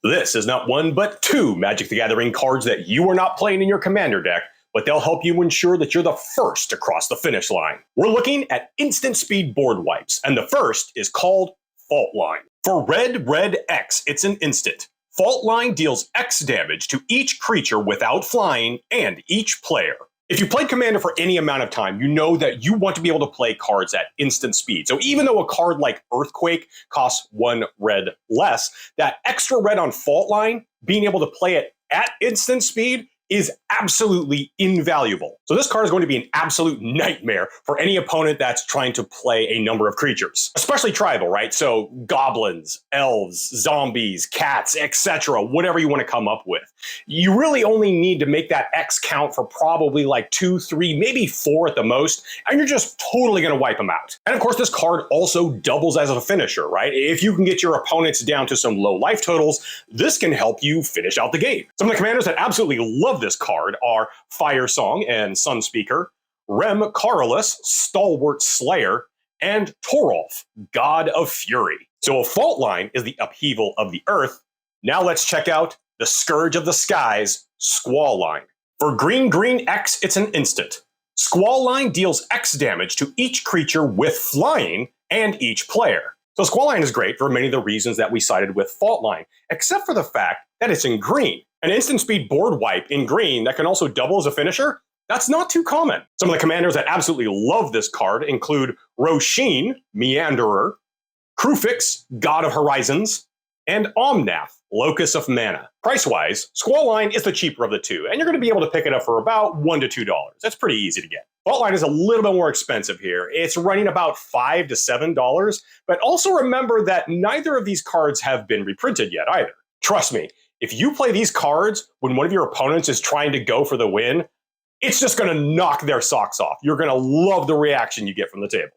This is not one but two Magic the Gathering cards that you are not playing in your commander deck, but they'll help you ensure that you're the first to cross the finish line. We're looking at instant speed board wipes, and the first is called Fault Line. For red, X, it's an instant. Fault Line deals X damage to each creature without flying and each player. If you played Commander for any amount of time, you know that you want to be able to play cards at instant speed. So even though a card like Earthquake costs 1 red less, that extra red on Fault Line, being able to play it at instant speed, is absolutely invaluable. So this card is going to be an absolute nightmare for any opponent that's trying to play a number of creatures, especially tribal, right? So goblins, elves, zombies, cats, etc., whatever you want to come up with. You really only need to make that X count for probably like 2, 3, maybe 4 at the most, and you're just totally going to wipe them out. And of course, this card also doubles as a finisher, right? If you can get your opponents down to some low life totals, this can help you finish out the game. Some of the commanders that absolutely love this card are Fire Song and Sunspeaker, Rem Carolus, Stalwart Slayer, and Torolf, God of Fury. So a Fault Line is the upheaval of the earth. Now let's check out the Scourge of the Skies, Squall Line. For green, X, it's an instant. Squall Line deals X damage to each creature with flying and each player. So Squall Line is great for many of the reasons that we cited with Fault Line, except for the fact that it's in green. An instant speed board wipe in green that can also double as a finisher, that's not too common. Some of the commanders that absolutely love this card include Roshin, Meanderer, Krufix, God of Horizons, and Omnath, Locus of Mana. Price-wise, Squall Line is the cheaper of the two, and you're going to be able to pick it up for about $1 to $2. That's pretty easy to get. Fault Line is a little bit more expensive here. It's running about $5 to $7, but also remember that neither of these cards have been reprinted yet either. Trust me, if you play these cards when one of your opponents is trying to go for the win, it's just going to knock their socks off. You're going to love the reaction you get from the table.